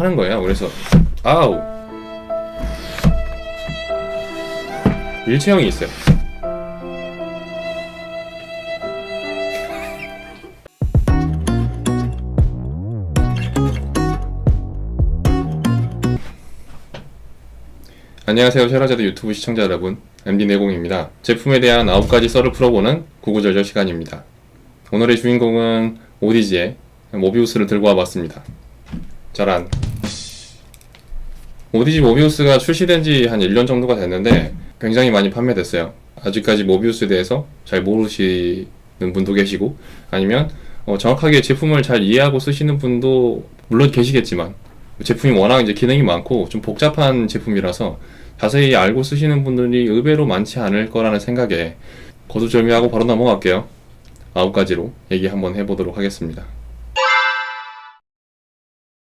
하는 거예요. 그래서 아우 일체형이 있어요. 안녕하세요. 쉐라제드 유튜브 시청자 여러분, MD내공입니다. 제품에 대한 9가지 썰을 풀어보는 구구절절 시간입니다. 오늘의 주인공은 오디지의 모비우스를 들고 와봤습니다. 짜란. 오디지 모비우스가 출시된 지 한 1년 정도가 됐는데 굉장히 많이 판매됐어요. 아직까지 모비우스에 대해서 잘 모르시는 분도 계시고, 아니면 정확하게 제품을 잘 이해하고 쓰시는 분도 물론 계시겠지만, 제품이 워낙 이제 기능이 많고 좀 복잡한 제품이라서 자세히 알고 쓰시는 분들이 의외로 많지 않을 거라는 생각에 거두절미하고 바로 넘어갈게요. 9가지로 얘기 한번 해보도록 하겠습니다.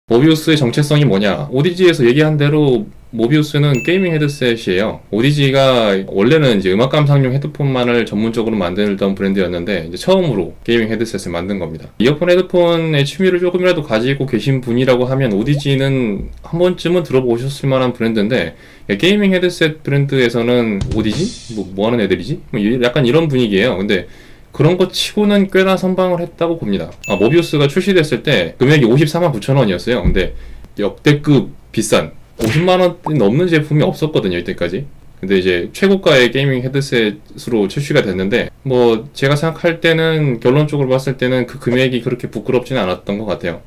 모비우스의 정체성이 뭐냐? 오디지에서 얘기한 대로 모비우스는 게이밍 헤드셋이에요. 오디지가 원래는 이제 음악 감상용 헤드폰만을 전문적으로 만들던 브랜드였는데 이제 처음으로 게이밍 헤드셋을 만든 겁니다. 이어폰 헤드폰의 취미를 조금이라도 가지고 계신 분이라고 하면 오디지는 한 번쯤은 들어보셨을 만한 브랜드인데, 게이밍 헤드셋 브랜드에서는 오디지? 뭐 하는 애들이지? 약간 이런 분위기예요. 근데 그런 거 치고는 꽤나 선방을 했다고 봅니다. 모비우스가 출시됐을 때 금액이 549,000원이었어요. 근데 역대급 비싼 50만원 넘는 제품이 없었거든요, 이때까지. 근데 이제 최고가의 게이밍 헤드셋으로 출시가 됐는데, 뭐 제가 생각할 때는, 결론적으로 봤을 때는 그 금액이 그렇게 부끄럽지는 않았던 것 같아요.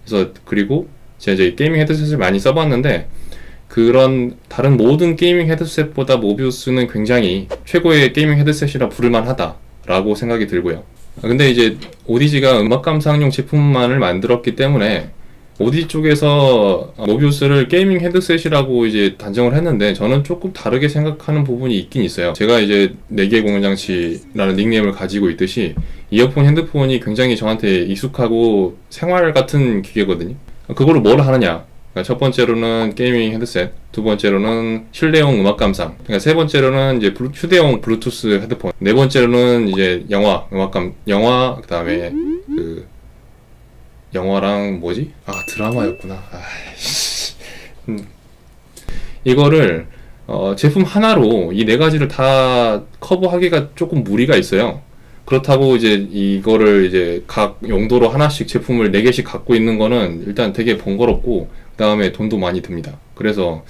그래서 그리고 제가 이제 게이밍 헤드셋을 많이 써봤는데, 그런 다른 모든 게이밍 헤드셋보다 모비우스는 굉장히 최고의 게이밍 헤드셋이라 부를만 하다 라고 생각이 들고요. 근데 이제 오디지가 음악 감상용 제품만을 만들었기 때문에 오디지 쪽에서 모비우스를 게이밍 헤드셋이라고 이제 단정을 했는데, 저는 조금 다르게 생각하는 부분이 있긴 있어요. 제가 이제 4개 공연장치라는 닉네임을 가지고 있듯이 이어폰 핸드폰이 굉장히 저한테 익숙하고 생활 같은 기계거든요. 그거를 뭘 하느냐? 그러니까 첫 번째로는 게이밍 헤드셋, 두 번째로는 실내용 음악 감상, 그러니까 세 번째로는 이제 휴대용 블루투스 헤드폰, 네 번째로는 이제 영화, 그다음에 그 영화랑 뭐지? 드라마였구나. 이거를 제품 하나로 이 네 가지를 다 커버하기가 조금 무리가 있어요. 그렇다고 이제 이거를 이제 각 용도로 하나씩 제품을 4개씩 갖고 있는 거는 일단 되게 번거롭고, 그 다음에 돈도 많이 듭니다. 그래서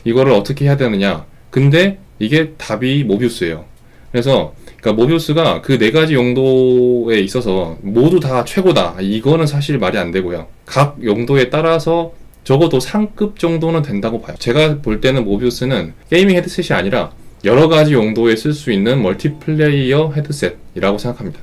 이거를 어떻게 해야 되느냐? 근데 이게 답이 모비우스예요. 그래서 그러니까 모비우스가 그 4가지 용도에 있어서 모두 다 최고다, 이거는 사실 말이 안 되고요. 각 용도에 따라서 적어도 상급 정도는 된다고 봐요. 제가 볼 때는 모비우스는 게이밍 헤드셋이 아니라 여러 가지 용도에 쓸 수 있는 멀티플레이어 헤드셋이라고 생각합니다.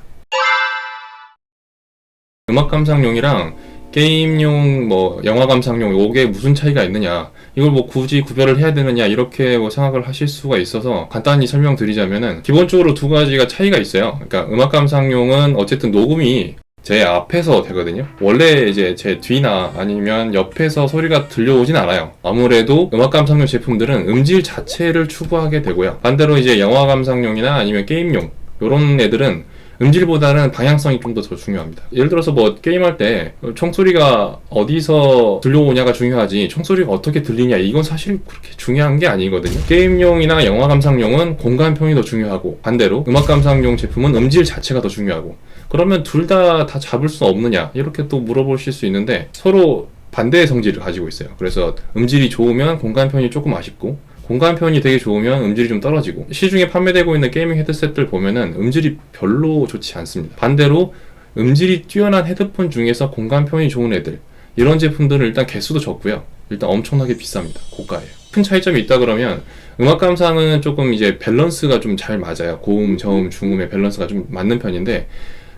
음악 감상용이랑 게임용, 영화 감상용, 요게 무슨 차이가 있느냐, 이걸 뭐 굳이 구별을 해야 되느냐, 이렇게 생각을 하실 수가 있어서 간단히 설명드리자면은, 기본적으로 2가지가 차이가 있어요. 그러니까 음악 감상용은 어쨌든 녹음이 제 앞에서 되거든요. 원래 이제 제 뒤나 아니면 옆에서 소리가 들려오진 않아요. 아무래도 음악 감상용 제품들은 음질 자체를 추구하게 되고요. 반대로 이제 영화 감상용이나 아니면 게임용, 요런 애들은 음질보다는 방향성이 좀 더 중요합니다. 예를 들어서 뭐 게임할 때 총소리가 어디서 들려오냐가 중요하지, 총소리가 어떻게 들리냐 이건 사실 그렇게 중요한 게 아니거든요. 게임용이나 영화 감상용은 공간 편이 더 중요하고, 반대로 음악 감상용 제품은 음질 자체가 더 중요하고, 그러면 둘 다 잡을 수 없느냐 이렇게 또 물어보실 수 있는데, 서로 반대의 성질을 가지고 있어요. 그래서 음질이 좋으면 공간 편이 조금 아쉽고, 공간 편이 되게 좋으면 음질이 좀 떨어지고, 시중에 판매되고 있는 게이밍 헤드셋들 보면은 음질이 별로 좋지 않습니다. 반대로 음질이 뛰어난 헤드폰 중에서 공간 편이 좋은 애들, 이런 제품들은 일단 개수도 적고요. 일단 엄청나게 비쌉니다. 고가예요. 큰 차이점이 있다 그러면, 음악 감상은 조금 이제 밸런스가 좀 잘 맞아요. 고음, 저음, 중음의 밸런스가 좀 맞는 편인데,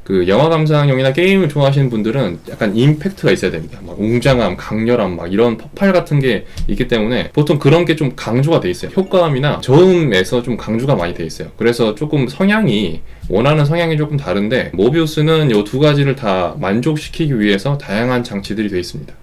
그 영화 감상용이나 게임을 좋아하시는 분들은 약간 임팩트가 있어야 됩니다. 막 웅장함, 강렬함, 막 이런 폭발 같은 게 있기 때문에 보통 그런 게 좀 강조가 돼 있어요. 효과음이나 저음에서 좀 강조가 많이 돼 있어요. 그래서 조금 원하는 성향이 조금 다른데, 모비우스는 이 2가지를 다 만족시키기 위해서 다양한 장치들이 돼 있습니다.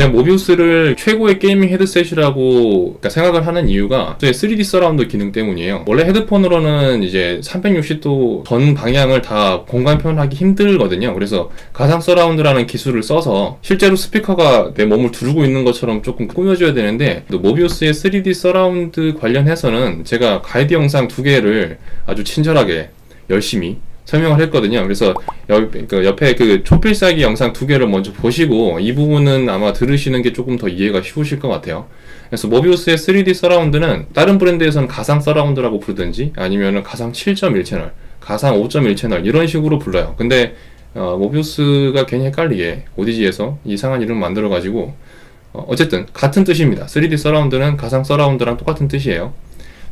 제가 모비우스를 최고의 게이밍 헤드셋이라고 생각을 하는 이유가 3D 서라운드 기능 때문이에요. 원래 헤드폰으로는 이제 360도 전 방향을 다 공간 표현하기 힘들거든요. 그래서 가상 서라운드라는 기술을 써서 실제로 스피커가 내 몸을 두르고 있는 것처럼 조금 꾸며줘야 되는데, 또 모비우스의 3D 서라운드 관련해서는 제가 가이드 영상 2개를 아주 친절하게 열심히 설명을 했거든요. 그래서 옆에 그 초필살기 영상 2개를 먼저 보시고 이 부분은 아마 들으시는 게 조금 더 이해가 쉬우실 것 같아요. 그래서 모비우스의 3D 서라운드는 다른 브랜드에서는 가상 서라운드라고 부르든지 아니면 가상 7.1 채널, 가상 5.1 채널 이런 식으로 불러요. 근데 모비우스가 괜히 헷갈리게 오디지에서 이상한 이름 만들어가지고 어쨌든 같은 뜻입니다. 3D 서라운드는 가상 서라운드랑 똑같은 뜻이에요.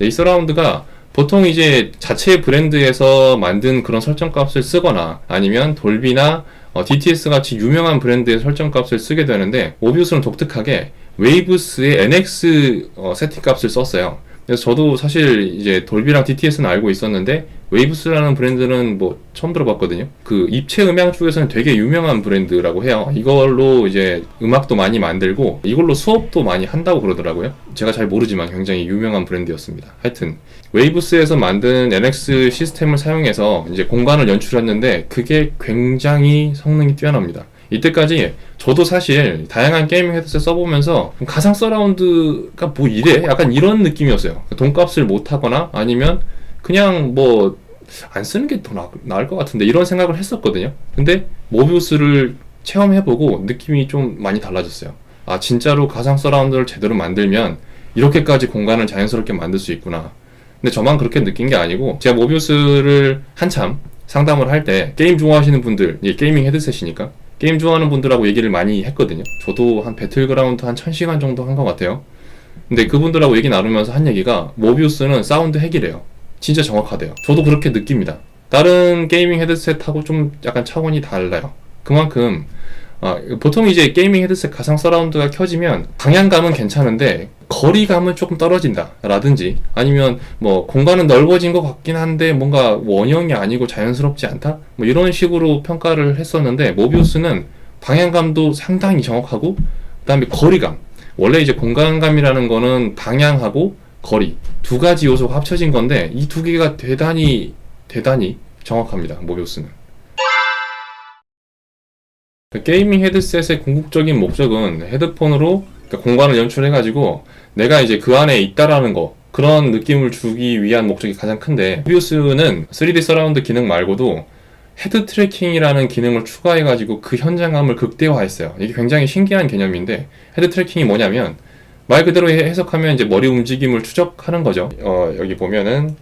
이 서라운드가 보통 이제 자체 브랜드에서 만든 그런 설정값을 쓰거나 아니면 돌비나 DTS 같이 유명한 브랜드의 설정값을 쓰게 되는데, 모비우스는 독특하게 웨이브스의 NX 세팅값을 썼어요. 그래서 저도 사실 이제 돌비랑 DTS는 알고 있었는데 웨이브스라는 브랜드는 뭐 처음 들어봤거든요. 그 입체 음향 쪽에서는 되게 유명한 브랜드라고 해요. 이걸로 이제 음악도 많이 만들고 이걸로 수업도 많이 한다고 그러더라고요. 제가 잘 모르지만 굉장히 유명한 브랜드였습니다. 하여튼 웨이브스에서 만든 NX 시스템을 사용해서 이제 공간을 연출했는데 그게 굉장히 성능이 뛰어납니다. 이때까지 저도 사실 다양한 게이밍 헤드셋 써보면서 가상 서라운드가 뭐 이래? 약간 이런 느낌이었어요. 돈값을 못하거나 아니면 그냥 뭐 안 쓰는 게 더 나을 것 같은데 이런 생각을 했었거든요. 근데 모비우스를 체험해보고 느낌이 좀 많이 달라졌어요. 아, 진짜로 가상 서라운드를 제대로 만들면 이렇게까지 공간을 자연스럽게 만들 수 있구나. 근데 저만 그렇게 느낀 게 아니고, 제가 모비우스를 한참 상담을 할 때 게임 좋아하시는 분들, 이게 게이밍 헤드셋이니까 게임 좋아하는 분들하고 얘기를 많이 했거든요. 저도 한 배틀그라운드 한 1000시간 정도 한 것 같아요. 근데 그분들하고 얘기 나누면서 한 얘기가 모비우스는 사운드 핵이래요. 진짜 정확하대요. 저도 그렇게 느낍니다. 다른 게이밍 헤드셋하고 좀 약간 차원이 달라요. 그만큼 보통 이제 게이밍 헤드셋 가상 서라운드가 켜지면 방향감은 괜찮은데 거리감은 조금 떨어진다 라든지, 아니면 뭐 공간은 넓어진 것 같긴 한데 뭔가 원형이 아니고 자연스럽지 않다, 뭐 이런 식으로 평가를 했었는데, 모비우스는 방향감도 상당히 정확하고 그 다음에 거리감, 원래 이제 공간감이라는 거는 방향하고 거리 두 가지 요소가 합쳐진 건데 이 두 개가 대단히 정확합니다. 모비우스는. 게이밍 헤드셋의 궁극적인 목적은 헤드폰으로 공간을 연출해가지고 내가 이제 그 안에 있다라는 거, 그런 느낌을 주기 위한 목적이 가장 큰데, 모비우스는 3D 서라운드 기능 말고도 헤드 트래킹이라는 기능을 추가해가지고 그 현장감을 극대화했어요. 이게 굉장히 신기한 개념인데, 헤드 트래킹이 뭐냐면 말 그대로 해석하면 이제 머리 움직임을 추적하는 거죠. 여기 보면은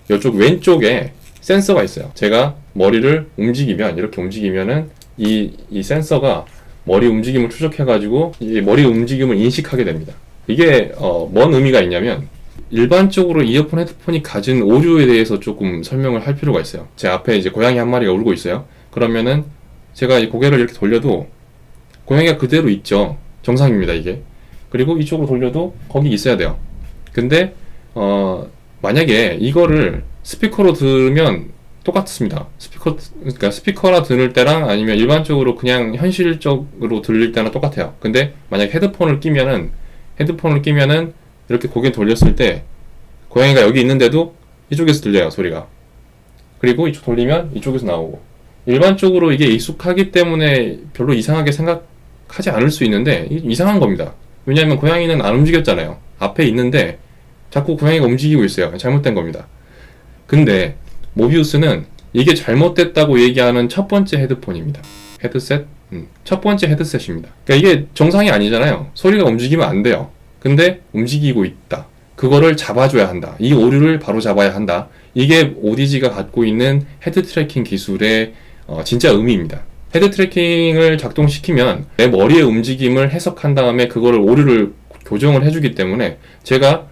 이쪽 왼쪽에 센서가 있어요. 제가 머리를 움직이면, 이렇게 움직이면은 이 센서가 머리 움직임을 추적해가지고 이 머리 움직임을 인식하게 됩니다. 이게 뭔 의미가 있냐면, 일반적으로 이어폰 헤드폰이 가진 오류에 대해서 조금 설명을 할 필요가 있어요. 제 앞에 이제 고양이 한 마리가 울고 있어요. 그러면은 제가 이 고개를 이렇게 돌려도 고양이가 그대로 있죠. 정상입니다, 이게. 그리고 이쪽으로 돌려도 거기 있어야 돼요. 근데 만약에 이거를 스피커로 들으면 똑같습니다. 그러니까 스피커나 들을 때랑 아니면 일반적으로 그냥 현실적으로 들릴 때랑 똑같아요. 근데 만약 헤드폰을 끼면은 이렇게 고개 돌렸을 때 고양이가 여기 있는데도 이쪽에서 들려요, 소리가. 그리고 이쪽 돌리면 이쪽에서 나오고. 일반적으로 이게 익숙하기 때문에 별로 이상하게 생각하지 않을 수 있는데 이상한 겁니다. 왜냐하면 고양이는 안 움직였잖아요. 앞에 있는데 자꾸 고양이가 움직이고 있어요. 잘못된 겁니다. 근데 모비우스는 이게 잘못됐다고 얘기하는 첫 번째 헤드폰입니다. 헤드셋? 첫 번째 헤드셋입니다. 그러니까 이게 정상이 아니잖아요. 소리가 움직이면 안 돼요. 근데 움직이고 있다. 그거를 잡아줘야 한다. 이 오류를 바로 잡아야 한다. 이게 오디지가 갖고 있는 헤드 트래킹 기술의 진짜 의미입니다. 헤드 트래킹을 작동시키면 내 머리의 움직임을 해석한 다음에 그거를 오류를 교정을 해주기 때문에 제가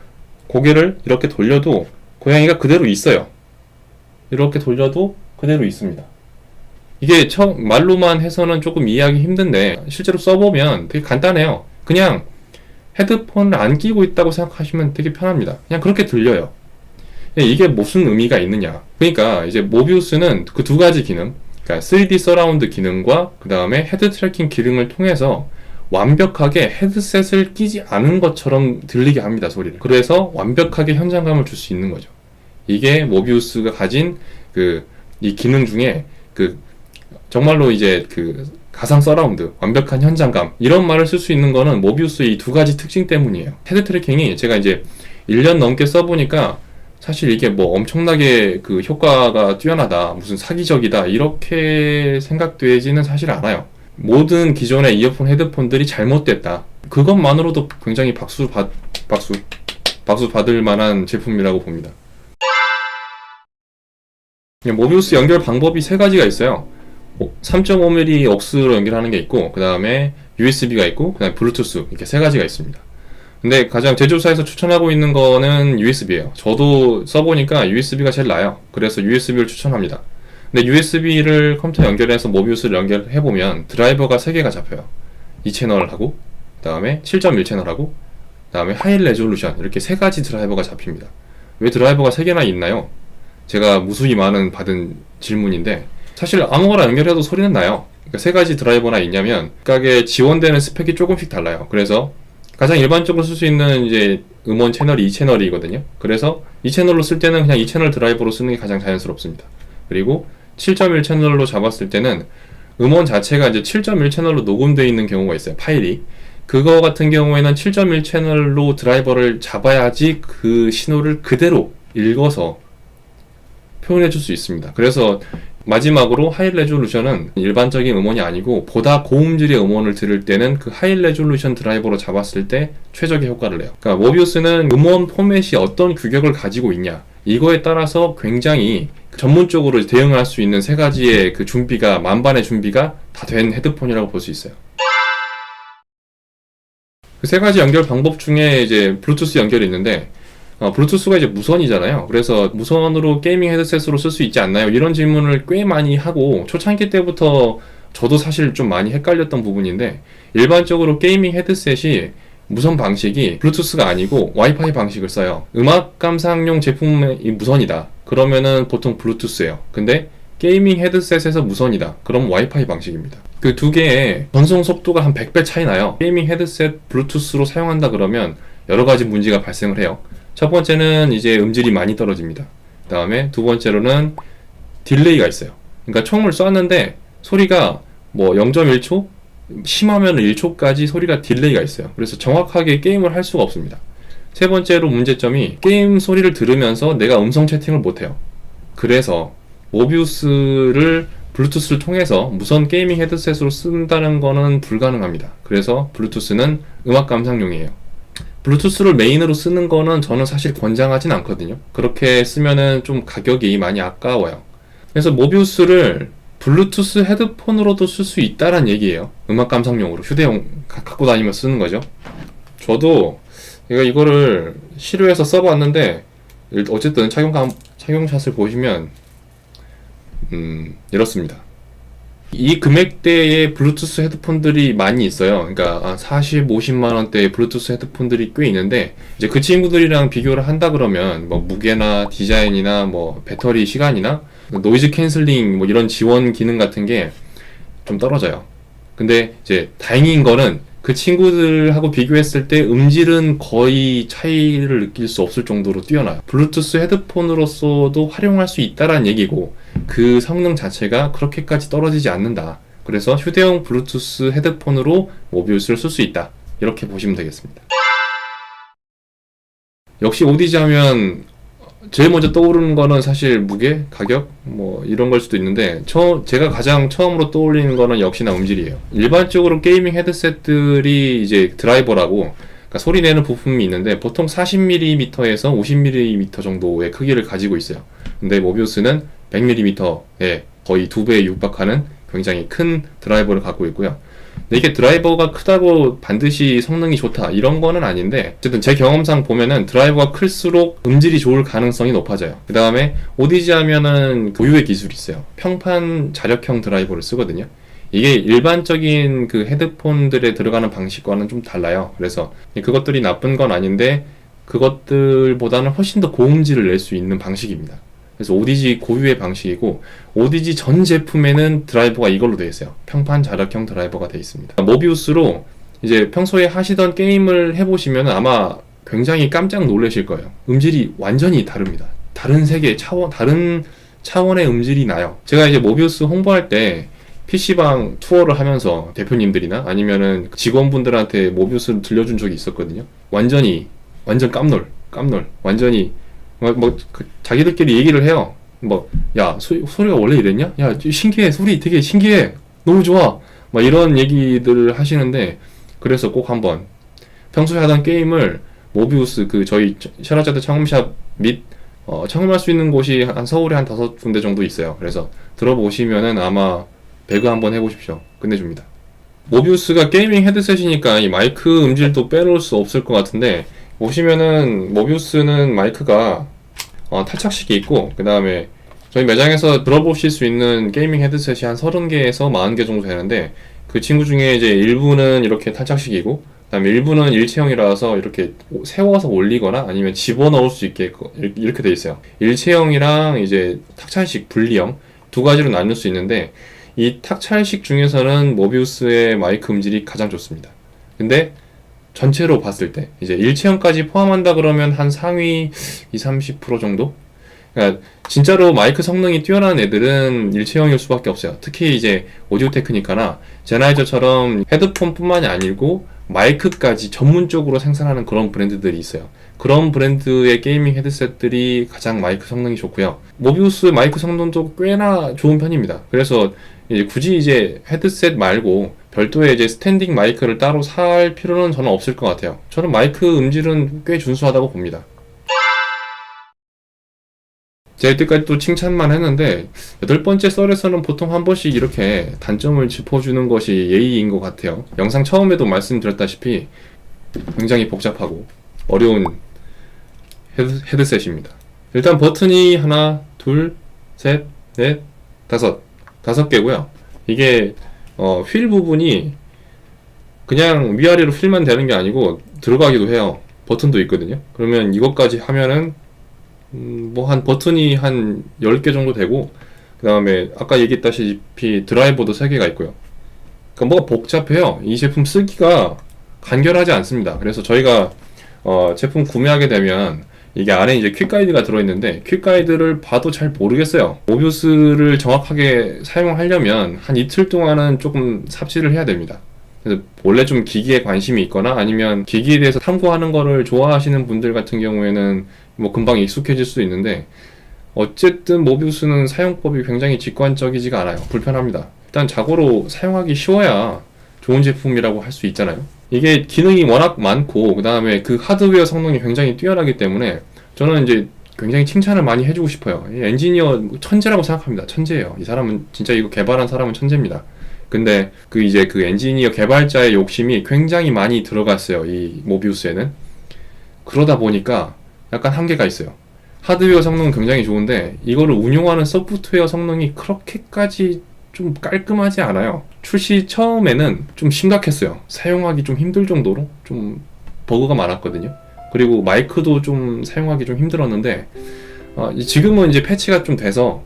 고개를 이렇게 돌려도 고양이가 그대로 있어요. 이렇게 돌려도 그대로 있습니다. 이게 말로만 해서는 조금 이해하기 힘든데 실제로 써보면 되게 간단해요. 그냥 헤드폰을 안 끼고 있다고 생각하시면 되게 편합니다. 그냥 그렇게 들려요. 이게 무슨 의미가 있느냐. 그러니까 이제 모비우스는 그 두 가지 기능, 그러니까 3D 서라운드 기능과 그 다음에 헤드 트래킹 기능을 통해서 완벽하게 헤드셋을 끼지 않은 것처럼 들리게 합니다, 소리를. 그래서 완벽하게 현장감을 줄 수 있는 거죠. 이게 모비우스가 가진 이 기능 중에 정말로 이제 가상 서라운드, 완벽한 현장감, 이런 말을 쓸 수 있는 거는 모비우스의 이 두 가지 특징 때문이에요. 헤드 트래킹이 제가 이제 1년 넘게 써보니까 사실 이게 뭐 엄청나게 효과가 뛰어나다, 무슨 사기적이다, 이렇게 생각되지는 사실 않아요. 모든 기존의 이어폰 헤드폰들이 잘못됐다, 그것만으로도 굉장히 박수 받을 만한 제품이라고 봅니다. 모비우스 연결 방법이 세 가지가 있어요. 3.5mm 억스로 연결하는 게 있고, 그 다음에 USB가 있고, 그 다음에 블루투스, 이렇게 세 가지가 있습니다. 근데 가장 제조사에서 추천하고 있는 거는 USB예요. 저도 써보니까 USB가 제일 나아요. 그래서 USB를 추천합니다. 근데 USB를 컴퓨터 연결해서 모비우스를 연결해보면 드라이버가 3개가 잡혀요. 2채널하고, 그 다음에 7.1채널하고, 그 다음에 하이 레졸루션, 이렇게 세 가지 드라이버가 잡힙니다. 왜 드라이버가 3개나 있나요? 제가 무수히 많은 받은 질문인데, 사실 아무거나 연결해도 소리는 나요. 그러니까 세 가지 드라이버나 있냐면 각각의 지원되는 스펙이 조금씩 달라요. 그래서 가장 일반적으로 쓸 수 있는 이제 음원 채널이 2채널이거든요. 그래서 2채널로 쓸 때는 그냥 2채널 드라이버로 쓰는 게 가장 자연스럽습니다. 그리고 7.1채널로 잡았을 때는 음원 자체가 이제 7.1채널로 녹음되어 있는 경우가 있어요, 파일이. 그거 같은 경우에는 7.1채널로 드라이버를 잡아야지 그 신호를 그대로 읽어서 표현해 줄 수 있습니다. 그래서 마지막으로 하이 레졸루션은 일반적인 음원이 아니고 보다 고음질의 음원을 들을 때는 그 하이 레졸루션 드라이버로 잡았을 때 최적의 효과를 내요. 그러니까 모비우스는 음원 포맷이 어떤 규격을 가지고 있냐, 이거에 따라서 굉장히 전문적으로 대응할 수 있는 세 가지의 준비가, 만반의 준비가 다 된 헤드폰이라고 볼 수 있어요. 그 세 가지 연결 방법 중에 이제 블루투스 연결이 있는데, 블루투스가 이제 무선이잖아요. 그래서 무선으로 게이밍 헤드셋으로 쓸 수 있지 않나요? 이런 질문을 꽤 많이 하고, 초창기 때부터 저도 사실 좀 많이 헷갈렸던 부분인데, 일반적으로 게이밍 헤드셋이 무선 방식이 블루투스가 아니고 와이파이 방식을 써요. 음악 감상용 제품이 무선이다, 그러면은 보통 블루투스예요. 근데 게이밍 헤드셋에서 무선이다, 그럼 와이파이 방식입니다. 그 두 개의 전송 속도가 한 100배 차이 나요. 게이밍 헤드셋 블루투스로 사용한다 그러면 여러 가지 문제가 발생을 해요. 첫 번째는 이제 음질이 많이 떨어집니다. 그 다음에 두 번째로는 딜레이가 있어요. 그러니까 총을 쐈는데 소리가 뭐 0.1초? 심하면 1초까지 소리가 딜레이가 있어요. 그래서 정확하게 게임을 할 수가 없습니다. 세 번째로 문제점이 게임 소리를 들으면서 내가 음성 채팅을 못해요. 그래서 모비우스를 블루투스를 통해서 무선 게이밍 헤드셋으로 쓴다는 거는 불가능합니다. 그래서 블루투스는 음악 감상용이에요. 블루투스를 메인으로 쓰는 거는 저는 사실 권장하진 않거든요. 그렇게 쓰면은 좀 가격이 많이 아까워요. 그래서 모비우스를 블루투스 헤드폰으로도 쓸 수 있다란 얘기예요. 음악 감상용으로 휴대용 갖고 다니면서 쓰는 거죠. 저도 이거를 실효해서 써봤는데, 어쨌든 착용샷을 보시면 이렇습니다. 이 금액대의 블루투스 헤드폰들이 많이 있어요. 그러니까 40, 50만 원대의 블루투스 헤드폰들이 꽤 있는데, 이제 그 친구들이랑 비교를 한다 그러면 뭐 무게나 디자인이나 뭐 배터리 시간이나 노이즈 캔슬링 뭐 이런 지원 기능 같은 게 좀 떨어져요. 근데 이제 다행인 거는 그 친구들하고 비교했을 때 음질은 거의 차이를 느낄 수 없을 정도로 뛰어나요. 블루투스 헤드폰으로서도 활용할 수 있다라는 얘기고, 그 성능 자체가 그렇게까지 떨어지지 않는다. 그래서 휴대용 블루투스 헤드폰으로 모비우스를 쓸 수 있다, 이렇게 보시면 되겠습니다. 역시 오디지 하면 제일 먼저 떠오르는 거는 사실 무게, 가격 뭐 이런 걸 수도 있는데, 제가 가장 처음으로 떠올리는 거는 역시나 음질이에요. 일반적으로 게이밍 헤드셋들이 이제 드라이버라고, 그러니까 소리 내는 부품이 있는데 보통 40mm에서 50mm 정도의 크기를 가지고 있어요. 근데 모비우스는 100mm에 거의 2배에 육박하는 굉장히 큰 드라이버를 갖고 있고요. 근데 이게 드라이버가 크다고 반드시 성능이 좋다, 이런 거는 아닌데, 어쨌든 제 경험상 보면은 드라이버가 클수록 음질이 좋을 가능성이 높아져요. 그 다음에 오디지 하면은 고유의 기술이 있어요. 평판 자력형 드라이버를 쓰거든요. 이게 일반적인 헤드폰들에 들어가는 방식과는 좀 달라요. 그래서 그것들이 나쁜 건 아닌데, 그것들보다는 훨씬 더 고음질을 낼 수 있는 방식입니다. 그래서 오디지 고유의 방식이고, 오디지 전 제품에는 드라이버가 이걸로 되어 있어요. 평판 자력형 드라이버가 되어 있습니다. 모비우스로 이제 평소에 하시던 게임을 해보시면 아마 굉장히 깜짝 놀라실 거예요. 음질이 완전히 다릅니다. 다른 세계 차원, 다른 차원의 음질이 나요. 제가 이제 모비우스 홍보할 때 PC방 투어를 하면서 대표님들이나 아니면은 직원분들한테 모비우스를 들려준 적이 있었거든요. 완전 깜놀. 완전히, 자기들끼리 얘기를 해요. 야, 소리가 원래 이랬냐? 야, 신기해. 소리 되게 신기해. 너무 좋아. 이런 얘기들을 하시는데, 그래서 꼭 한번 평소에 하던 게임을 모비우스 저희 샤라자드 청음샵 및 청음할 수 있는 곳이 한 서울에 한 5군데 정도 있어요. 그래서 들어보시면은 아마 배그 한번 해보십시오. 끝내줍니다. 모비우스가 게이밍 헤드셋이니까 이 마이크 음질도 빼놓을 수 없을 것 같은데, 보시면은 모비우스는 마이크가 탈착식이 있고, 그 다음에 저희 매장에서 들어보실 수 있는 게이밍 헤드셋이 한 30개에서 40개 정도 되는데, 그 친구 중에 이제 일부는 이렇게 탈착식이고, 그 다음에 일부는 일체형이라서 이렇게 세워서 올리거나 아니면 집어넣을 수 있게 이렇게 돼 있어요. 일체형이랑 이제 탁찬식 분리형 두 가지로 나눌 수 있는데, 이 탁찰식 중에서는 모비우스의 마이크 음질이 가장 좋습니다. 근데 전체로 봤을 때 이제 일체형까지 포함한다 그러면 한 상위 20-30% 정도? 그러니까 진짜로 마이크 성능이 뛰어난 애들은 일체형일 수밖에 없어요. 특히 이제 오디오 테크니카나 제나이저처럼 헤드폰뿐만이 아니고 마이크까지 전문적으로 생산하는 그런 브랜드들이 있어요. 그런 브랜드의 게이밍 헤드셋들이 가장 마이크 성능이 좋고요. 모비우스 마이크 성능도 꽤나 좋은 편입니다. 그래서 굳이 이제 헤드셋 말고 별도의 이제 스탠딩 마이크를 따로 살 필요는 저는 없을 것 같아요. 저는 마이크 음질은 꽤 준수하다고 봅니다. 제가 이때까지 또 칭찬만 했는데 8번째 썰에서는 보통 한 번씩 이렇게 단점을 짚어주는 것이 예의인 것 같아요. 영상 처음에도 말씀드렸다시피 굉장히 복잡하고 어려운 헤드셋입니다. 일단 버튼이 하나, 둘, 셋, 넷, 다섯 개고요. 이게 휠 부분이 그냥 위아래로 휠만 되는 게 아니고 들어가기도 해요. 버튼도 있거든요. 그러면 이것까지 하면은 한 버튼이 한 10개 정도 되고, 그 다음에 아까 얘기했다시피 드라이버도 3개가 있고요. 그러니까 뭐가 복잡해요. 이 제품 쓰기가 간결하지 않습니다. 그래서 저희가 제품 구매하게 되면 이게 안에 이제 퀵 가이드가 들어있는데, 퀵 가이드를 봐도 잘 모르겠어요. 모비우스를 정확하게 사용하려면 한 이틀 동안은 조금 삽질을 해야 됩니다. 그래서 원래 좀 기기에 관심이 있거나 아니면 기기에 대해서 탐구하는 거를 좋아하시는 분들 같은 경우에는 금방 익숙해질 수도 있는데, 어쨌든 모비우스는 사용법이 굉장히 직관적이지가 않아요. 불편합니다. 일단 자고로 사용하기 쉬워야 좋은 제품이라고 할 수 있잖아요. 이게 기능이 워낙 많고 그 다음에 그 하드웨어 성능이 굉장히 뛰어나기 때문에 저는 이제 굉장히 칭찬을 많이 해주고 싶어요. 이 엔지니어 천재라고 생각합니다. 천재예요. 이 사람은 진짜 이거 개발한 사람은 천재입니다. 근데 그 엔지니어 개발자의 욕심이 굉장히 많이 들어갔어요. 이 모비우스에는. 그러다 보니까 약간 한계가 있어요. 하드웨어 성능은 굉장히 좋은데 이거를 운용하는 소프트웨어 성능이 그렇게까지 좀 깔끔하지 않아요. 출시 처음에는 좀 심각했어요. 사용하기 좀 힘들 정도로 좀 버그가 많았거든요. 그리고 마이크도 좀 사용하기 좀 힘들었는데 지금은 이제 패치가 좀 돼서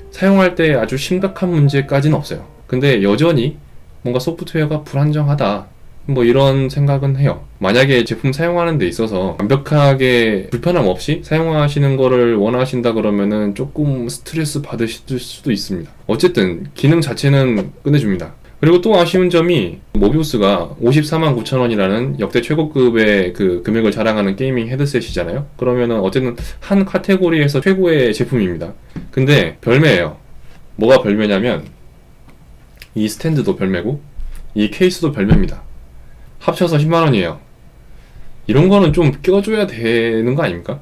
사용할 때 아주 심각한 문제까지는 없어요. 근데 여전히 뭔가 소프트웨어가 불안정하다, 이런 생각은 해요. 만약에 제품 사용하는 데 있어서 완벽하게 불편함 없이 사용하시는 거를 원하신다 그러면은 조금 스트레스 받으실 수도 있습니다. 어쨌든 기능 자체는 끝내줍니다. 그리고 또 아쉬운 점이 모비우스가 549,000원이라는 역대 최고급의 그 금액을 자랑하는 게이밍 헤드셋이잖아요. 그러면은 어쨌든 한 카테고리에서 최고의 제품입니다. 근데 별매예요. 뭐가 별매냐면 이 스탠드도 별매고 이 케이스도 별매입니다. 합쳐서 10만원이에요. 이런 거는 좀 껴줘야 되는 거 아닙니까?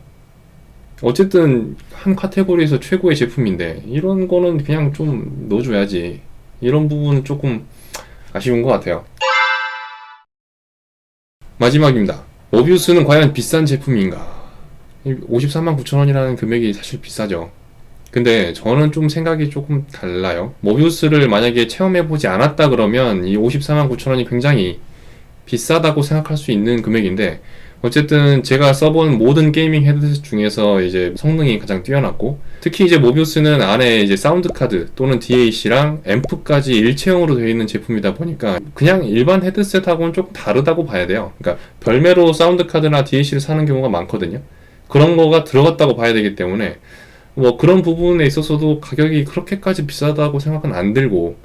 어쨌든 한 카테고리에서 최고의 제품인데 이런 거는 그냥 좀 넣어줘야지. 이런 부분은 조금 아쉬운 것 같아요. 마지막입니다. 모비우스는 과연 비싼 제품인가? 539,000원이라는 금액이 사실 비싸죠. 근데 저는 좀 생각이 조금 달라요. 모비우스를 만약에 체험해보지 않았다 그러면 이 549,000원이 굉장히 비싸다고 생각할 수 있는 금액인데, 어쨌든 제가 써본 모든 게이밍 헤드셋 중에서 이제 성능이 가장 뛰어났고, 특히 이제 모비우스는 안에 이제 사운드 카드 또는 DAC랑 앰프까지 일체형으로 되어 있는 제품이다 보니까 그냥 일반 헤드셋하고는 조금 다르다고 봐야 돼요. 그러니까 별매로 사운드 카드나 DAC를 사는 경우가 많거든요. 그런 거가 들어갔다고 봐야 되기 때문에 뭐 그런 부분에 있어서도 가격이 그렇게까지 비싸다고 생각은 안 들고,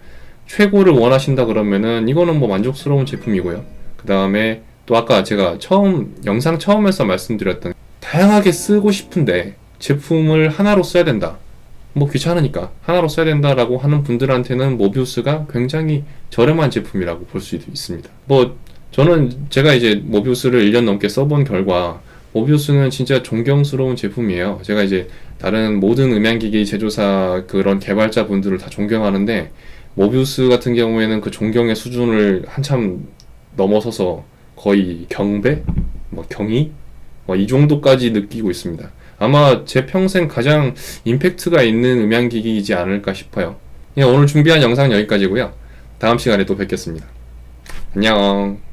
최고를 원하신다 그러면은 이거는 뭐 만족스러운 제품이고요. 그 다음에 또 아까 제가 영상 처음에서 말씀드렸던, 다양하게 쓰고 싶은데 제품을 하나로 써야 된다, 뭐 귀찮으니까 하나로 써야 된다라고 하는 분들한테는 모비우스가 굉장히 저렴한 제품이라고 볼 수 있습니다. 뭐 저는 제가 이제 모비우스를 1년 넘게 써본 결과 모비우스는 진짜 존경스러운 제품이에요. 제가 이제 다른 모든 음향기기 제조사 그런 개발자 분들을 다 존경하는데, 모비우스 같은 경우에는 그 존경의 수준을 한참 넘어서서 거의 경배? 뭐 경의? 뭐 이 정도까지 느끼고 있습니다. 아마 제 평생 가장 임팩트가 있는 음향기기이지 않을까 싶어요. 오늘 준비한 영상 여기까지고요. 다음 시간에 또 뵙겠습니다. 안녕.